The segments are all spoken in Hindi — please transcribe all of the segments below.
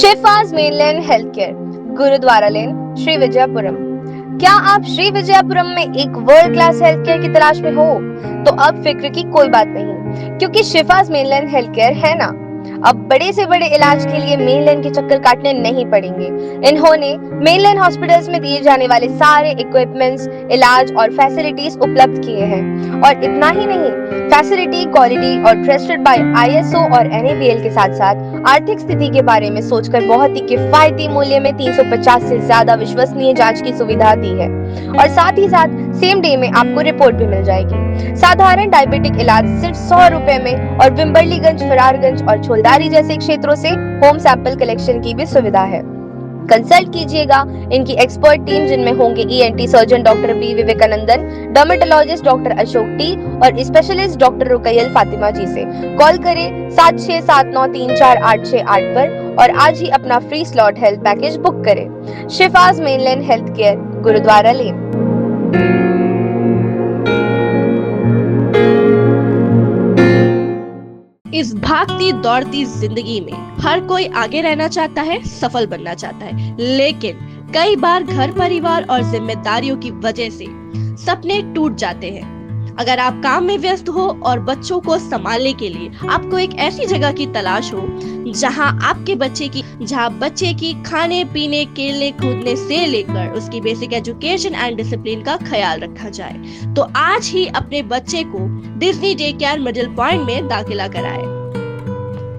शिफाज मेनलैंड हेल्थ केयर, गुरुद्वारा लेन, श्री विजयपुरम। क्या आप श्री विजयपुरम में एक वर्ल्ड क्लास हेल्थ केयर की तलाश में हो? तो अब फिक्र की कोई बात नहीं, क्योंकि शिफाज मेनलैंड हेल्थ केयर है ना। अब बड़े से बड़े इलाज के लिए मेनलैंड के चक्कर काटने नहीं पड़ेंगे। इन्होंने मेनलैंड हॉस्पिटल्स में दिए जाने वाले सारे इक्विपमेंट्स, इलाज और फैसिलिटीज उपलब्ध किए हैं। और इतना ही नहीं, फैसिलिटी, क्वालिटी और ट्रस्टेड बाय ISO और NABL के साथ साथ आर्थिक स्थिति के बारे में सोचकर बहुत ही किफायती मूल्य में 350 से ज्यादा विश्वसनीय जांच की सुविधा दी है। और साथ ही साथ सेम डे में आपको रिपोर्ट भी मिल जाएगी। साधारण डायबिटिक इलाज सिर्फ 100 रुपए में और विम्बरलीगंज, फरारगंज और छोलदारी जैसे क्षेत्रों से होम सैंपल कलेक्शन की भी सुविधा है। कंसल्ट कीजिएगा इनकी एक्सपर्ट टीम, जिनमें होंगे ENT surgeon doctor B Vivekanandan, dermatologist doctor Ashok T और स्पेशलिस्ट डॉक्टर रुकैयल फातिमा जी से। कॉल करें 7679348668 पर और आज ही अपना free slot health package book करें। शिफाज मेनलैंड हेल्थ केयर, गुरुद्वारा लेन। इस भागती दौड़ती जिंदगी में हर कोई आगे रहना चाहता है, सफल बनना चाहता है, लेकिन कई बार घर परिवार और जिम्मेदारियों की वजह से सपने टूट जाते हैं। अगर आप काम में व्यस्त हो और बच्चों को संभालने के लिए आपको एक ऐसी जगह की तलाश हो जहां बच्चे की खाने पीने, खेलने कूदने से लेकर उसकी बेसिक एजुकेशन एंड डिसिप्लिन का ख्याल रखा जाए, तो आज ही अपने बच्चे को Disney day care middle point में दाखिला कराएं।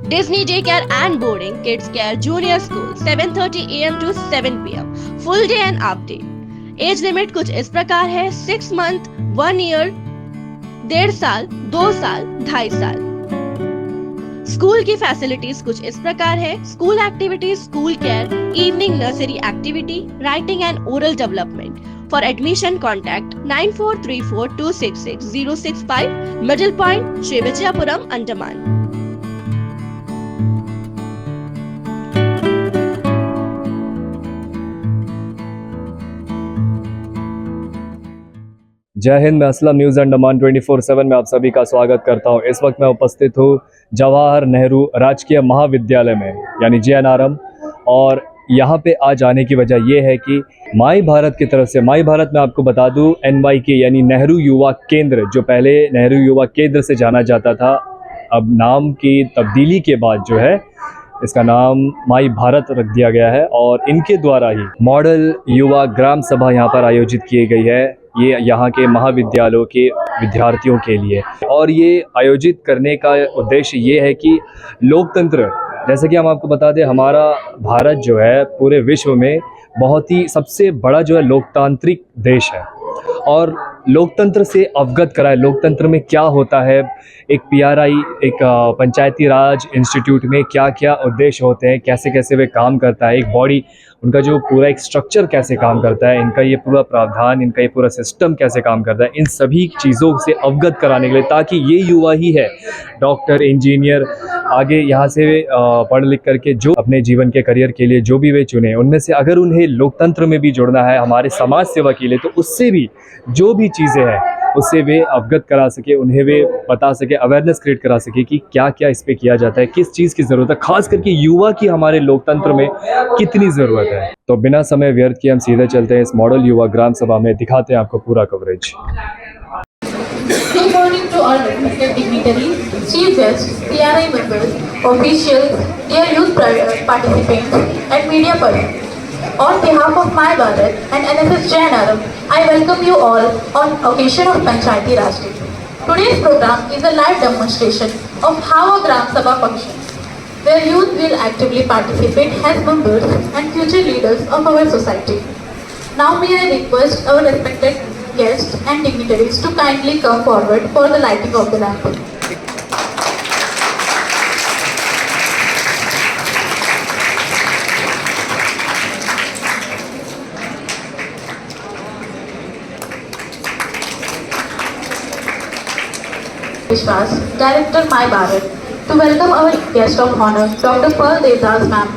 Disney day care and boarding kids care junior school, 7:30 AM to 7 PM, full day and half day. Age limit कुछ इस प्रकार है: 6 मंथ, 1 ईयर, 1.5 साल, 2 साल, 2.5 साल। स्कूल की फैसिलिटीज कुछ इस प्रकार है: school activities, school care, evening nursery activity, writing and oral development. For admission contact 9434266065, middle point, Shri Vijayapuram, Andaman. जय हिंद। मैं असलम, न्यूज़ अंडमान 24/7 में आप सभी का स्वागत करता हूं। इस वक्त मैं उपस्थित हूं जवाहर नेहरू राजकीय महाविद्यालय में, यानी JNRM। और यहां पे आज आने की वजह यह है कि माई भारत की तरफ से, माई भारत में आपको बता दूं NYK यानी नेहरू युवा केंद्र, जो पहले नेहरू युवा केंद्र से जाना जाता था, अब नाम की तब्दीली के बाद जो है इसका नाम माई भारत रख दिया गया है। और इनके द्वारा ही मॉडल युवा ग्राम सभा यहाँ पर आयोजित की गई है, ये यहाँ के महाविद्यालयों के विद्यार्थियों के लिए। और ये आयोजित करने का उद्देश्य ये है कि लोकतंत्र, जैसे कि हम आपको बता दें, हमारा भारत जो है पूरे विश्व में बहुत ही सबसे बड़ा जो है लोकतांत्रिक देश है, और लोकतंत्र से अवगत कराए, लोकतंत्र में क्या होता है, एक PRI, एक पंचायती राज इंस्टीट्यूट में क्या क्या उद्देश्य होते हैं, कैसे कैसे वे काम करता है, एक बॉडी, उनका जो पूरा एक स्ट्रक्चर कैसे काम करता है, इनका ये पूरा प्रावधान, इनका ये पूरा सिस्टम कैसे काम करता है, इन सभी चीज़ों से अवगत कराने के लिए, ताकि ये युवा ही है डॉक्टर, इंजीनियर, आगे यहाँ से पढ़ लिख करके जो अपने जीवन के करियर के लिए जो भी वे चुने, उनमें से अगर उन्हें लोकतंत्र में भी जुड़ना है, हमारे समाज सेवा के लिए, तो उससे भी जो भी चीज़ें हैं उससे वे अवगत करा सके, उन्हें वे बता सके, अवेयरनेस क्रिएट करा सके कि क्या क्या इस पे किया जाता है, किस चीज़ की ज़रूरत है, खास करके युवा की हमारे लोकतंत्र में कितनी ज़रूरत है। तो बिना समय व्यर्थ किए हम सीधे चलते हैं इस मॉडल युवा ग्राम सभा में, दिखाते हैं आपको पूरा coverage. Good morning to all respected dignitaries, chief guests, PRI members, officials, dear youth participants and media persons. On behalf of My Bharat and NSS JNRM, I welcome you all on occasion of Panchayati Raj Day. Today's program is a live demonstration of how a Gram Sabha functions, where youth will actively participate as members and future leaders of our society. Now may I request our respected guests and dignitaries to kindly come forward for the lighting of the lamp. Vishwas, Director My Bharat, to welcome our guest of honor, Dr. Pearl Devdas Ma'am,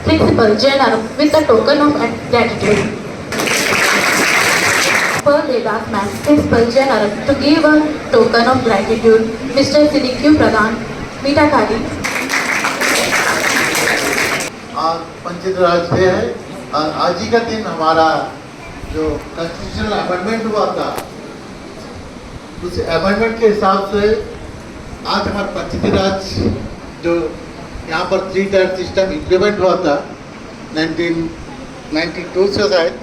Principal JNRM, with a token of gratitude. Pearl Devdas Ma'am, Principal JNRM, to give a token of gratitude, Mr. CDQ Pradhan, Meetakari. आज पंचायत राज डे है और आज ही का दिन हमारा जो कॉन्स्टिट्यूशनल अमेंडमेंट हुआ था उस अमेंडमेंट के हिसाब से आज हमारा पंचायती राज जो यहाँ पर 3 टायर सिस्टम इम्प्लीमेंट हुआ था 1992 से शायद,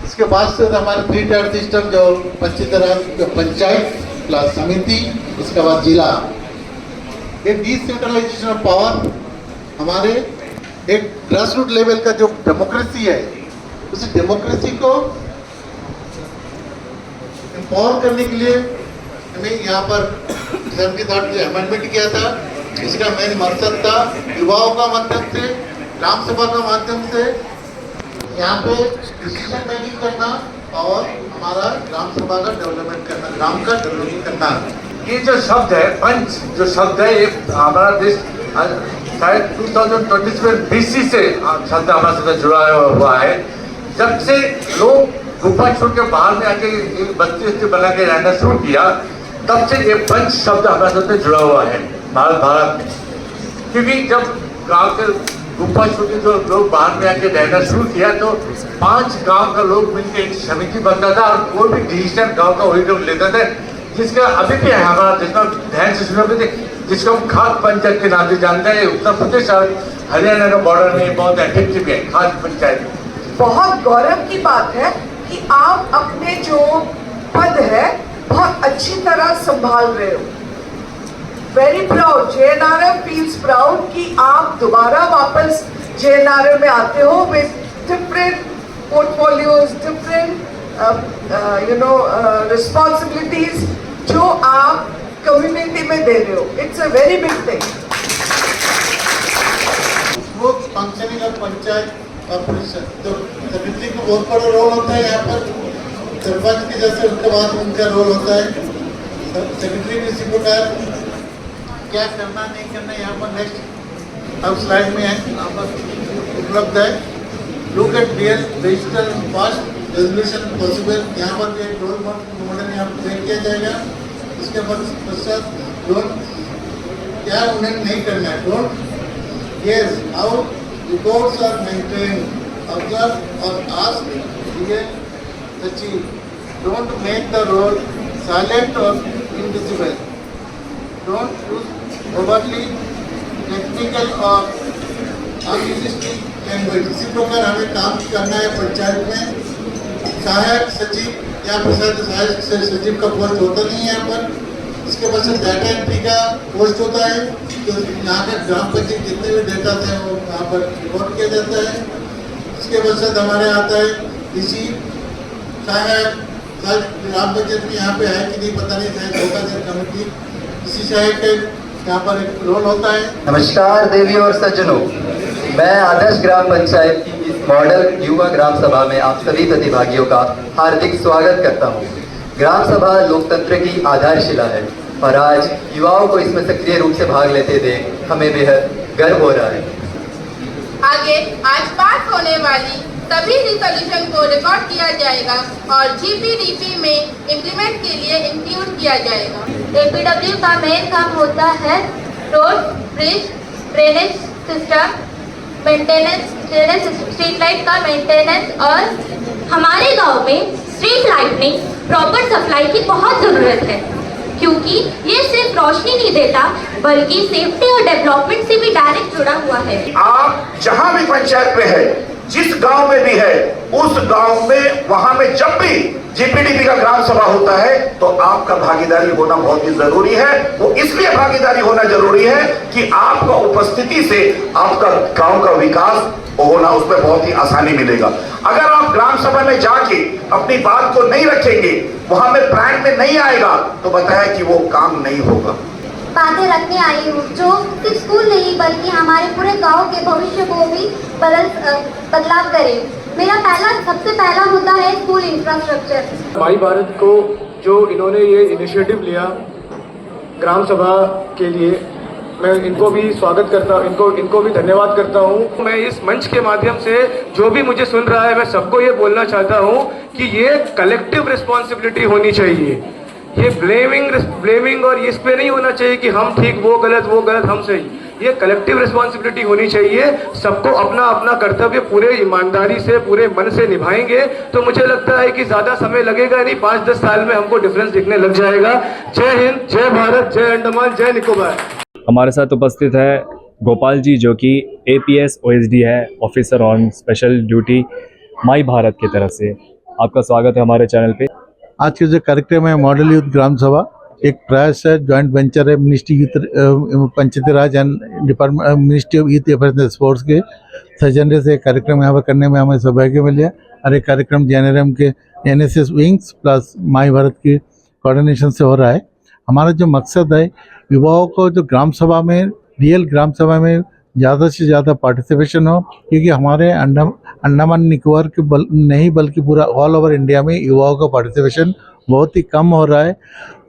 इसके बाद से हमारा 3 टायर सिस्टम जो पंचायती राज पंचायत प्लस समिति उसके बाद जिला, ये डिसेंट्रलाइजेशन ऑफ पावर हमारे एक ग्रास रूट लेवल का जो डेमोक्रेसी है उस डेमोक्रेसी को एम्पावर करने के लिए हमें यहाँ पर 73 अमेंडमेंट किया था। इसका मेन मकसद था युवाओं का माध्यम से, ग्राम सभा का माध्यम से यहाँ पे डिसीजन मेकिंग करना और हमारा ग्राम सभा का डेवलपमेंट करना, ग्राम का डेवलपमेंट करना। ये जो शब्द है पंच, जो शब्द है ये हमारा देश शायद 2020 में BC से शब्द हमारा साथ जुड़ा हुआ है। जब से लोग गुफा छोड़ के बाहर में आके बस्ती बना के रहना शुरू किया तब से ये पंच शब्द हमारे साथ जुड़ा हुआ है भारत में। क्योंकि जब गांव के गुफा छोड़ के जो लोग बाहर में आके रहना शुरू किया तो 5 गांव का लोग मिलकर एक समिति बनता था और कोई भी डिसीजन गांव का वही लोग लेते थे, जिसका अभी भी है हमारा जितना ध्यान से सुना थे, जिसको हम खाद पंचायत के नाम से जानते हैं। उत्तर प्रदेश और हरियाणा का बॉर्डर में बहुत इफेक्टिव है खाद पंचायत। बहुत गौरव की बात है कि आप अपने जो पद है बहुत अच्छी तरह संभाल रहे हो। Very proud, JNRM feels proud कि आप दोबारा वापस JNRM में आते हो with different portfolios, different responsibilities जो आप कम्युनिटी में दे रहे हो। It's a very big thing. Smooth functioning of panchayat corporation, तो सेक्रेटरी को बहुत बड़ा रोल होता है यहाँ पर, सरपंच के जैसे उसके बाद उनका रोल होता है। सेक्रेटरी भी इसी प्रकार क्या करना नहीं करना यहाँ पर नेक्स्ट अब स्लाइड में है, यहाँ पर उपलब्ध है। Look at real digital fast resolution possible, यहाँ पर एक रोल मॉडल यहाँ पर ट्रेन किया जाएगा। उसके पश्चात डोंट क्या उन्हें नहीं करना है, don't yes how records are maintain, observe और ask real achieve, don't make the role silent और invisible, don't use overly technical और अनलिस्टिक लैंग्वेज। इसी प्रकार हमें काम करना है पंचायत में। सहायक सचिव या सहायक सचिव का पोस्ट होता नहीं है यहाँ पर। इसके बाद से डाटा एंट्री का पोस्ट होता है, तो यहाँ के ग्राम पंचायत जितने भी डेटा थे वो यहाँ पर रिकॉर्ड किया जाता है। इसके बाद से हमारे आता है इसी सहायक ग्राम पंचायत में यहाँ पे है कि नहीं पता नहीं, शायद होगा सर कमेटी, इसी सहायक के यहाँ पर एक रोल होता है। नमस्कार देवी और सज्जनों, मैं आदर्श ग्राम पंचायत की इस मॉडल युवा ग्राम सभा में आप सभी प्रतिभागियों का हार्दिक स्वागत करता हूं। ग्राम सभा लोकतंत्र की आधारशिला है और आज युवाओं को इसमें सक्रिय रूप से भाग लेते देख हमें बेहद गर्व हो रहा है। आगे आज पास होने वाली सभी रिजोल्यूशन को रिकॉर्ड किया जाएगा और GPDP में इम्प्लीमेंट के लिए इंक्लूड किया जाएगा। APW का मेन काम होता है road, bridge, drainage system maintenance, street light का मेंटेनेंस, और हमारे गांव में स्ट्रीट लाइटनिंग प्रॉपर सप्लाई की बहुत ज़रूरत है, क्योंकि ये सिर्फ रोशनी नहीं देता बल्कि सेफ्टी और डेवलपमेंट से भी डायरेक्ट जुड़ा हुआ है। आप जहां भी पंचायत में है, जिस गांव में भी है, उस गांव में वहां में जब भी GPDP का ग्राम सभा होता है तो आपका भागीदारी होना बहुत ही जरूरी है। वो इसलिए भागीदारी होना जरूरी है कि आपका उपस्थिति से आपका गांव का विकास होना, उसमें बहुत ही आसानी मिलेगा। अगर आप ग्राम सभा में जाके अपनी बात को नहीं रखेंगे, वहां में प्लान में नहीं आएगा, तो बताया कि वो काम नहीं होगा। बातें रखने आई हूँ जो सिर्फ स्कूल नहीं बल्कि हमारे पूरे गांव के भविष्य को भी बदलाव करे। मेरा सबसे पहला मुद्दा है स्कूल इंफ्रास्ट्रक्चर। माई भारत को जो इन्होंने ये इनिशिएटिव लिया ग्राम सभा के लिए, मैं इनको भी स्वागत करता हूँ, इनको भी धन्यवाद करता हूँ। मैं इस मंच के माध्यम से जो भी मुझे सुन रहा है, मैं सबको ये बोलना चाहता हूँ कि ये कलेक्टिव रिस्पॉन्सिबिलिटी होनी चाहिए। ये ब्लेमिंग और इस पे नहीं होना चाहिए कि हम ठीक वो गलत हम सही। ये कलेक्टिव रिस्पॉन्सिबिलिटी होनी चाहिए। सबको अपना अपना कर्तव्य पूरे ईमानदारी से, पूरे मन से निभाएंगे तो मुझे लगता है कि ज़्यादा समय लगेगा नहीं, 5-10 साल में हमको डिफरेंस दिखने लग जाएगा। जय हिंद, जय भारत, जय अंडमान, जय निकोबार। हमारे साथ उपस्थित है गोपाल जी, जो कि APS OSD है, ऑफिसर ऑन स्पेशल ड्यूटी माई भारत की तरफ से। आपका स्वागत है हमारे चैनल पे। आज के जो कार्यक्रम है मॉडल यूथ ग्राम सभा, एक प्रयास है, जॉइंट वेंचर है ministry youth Panchayati Raj and department ministry of youth affairs and sports के सौजन्य से कार्यक्रम यहाँ पर करने में हमें सौभाग्य मिला। और एक कार्यक्रम JNRM के NSS wings plus my Bharat की कोऑर्डिनेशन से हो रहा है। हमारा जो मकसद है, युवाओं को जो ग्राम सभा में, रियल ग्राम सभा में ज़्यादा से ज़्यादा पार्टिसिपेशन हो, क्योंकि हमारे अंडमान निकोबार के नहीं बल्कि पूरा ऑल ओवर इंडिया में युवाओं का पार्टिसिपेशन बहुत ही कम हो रहा है,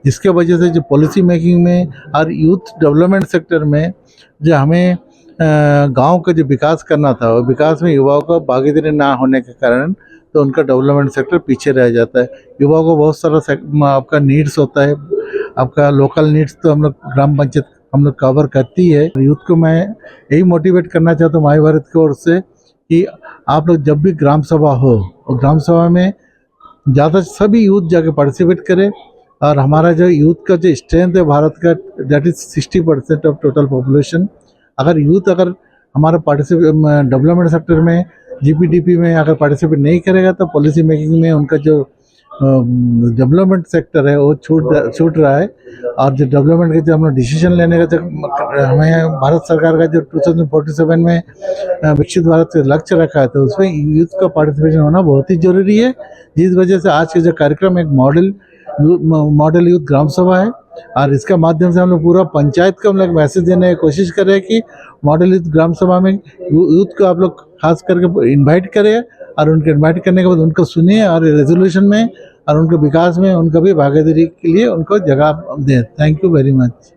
जिसके वजह से जो पॉलिसी मेकिंग में और यूथ डेवलपमेंट सेक्टर में जो हमें गांव का जो विकास करना था, वो विकास में युवाओं का भागीदारी ना होने के कारण तो उनका डेवलपमेंट सेक्टर पीछे रह जाता है। युवाओं को बहुत सारा आपका नीड्स होता है, आपका लोकल नीड्स तो हम लोग ग्राम पंचायत हम लोग कवर करती है। यूथ को मैं यही मोटिवेट करना चाहता हूँ माई भारत की ओर से कि आप लोग जब भी ग्राम सभा हो, और ग्राम सभा में ज़्यादा सभी यूथ जाके पार्टिसिपेट करें। और हमारा जो यूथ का जो स्ट्रेंथ है भारत का, that is 60% of total population. अगर यूथ अगर हमारा डेवलपमेंट सेक्टर में, GPDP में अगर पार्टिसिपेट नहीं करेगा तो पॉलिसी मेकिंग में उनका जो डेवलपमेंट सेक्टर है वो छूट रहा है। और जो डेवलपमेंट के जो हम लोग डिसीजन लेने का जो हमें भारत सरकार का जो 2047 में विकसित भारत का लक्ष्य रखा है, तो उसमें यूथ का पार्टिसिपेशन होना बहुत ही जरूरी है। जिस वजह से आज के जो कार्यक्रम एक मॉडल यूथ ग्राम सभा है, और इसके माध्यम से हम लोग पूरा पंचायत को हम लोग मैसेज देने की कोशिश कर रहे हैं कि मॉडल यूथ ग्राम सभा में यूथ को आप लोग खास करके इन्वाइट करें, और उनके इन्वाइट करने के बाद उनको सुनिए और रेजोल्यूशन में और उनके विकास में उनका भी भागीदारी के लिए उनको जगह दें। Thank you very much.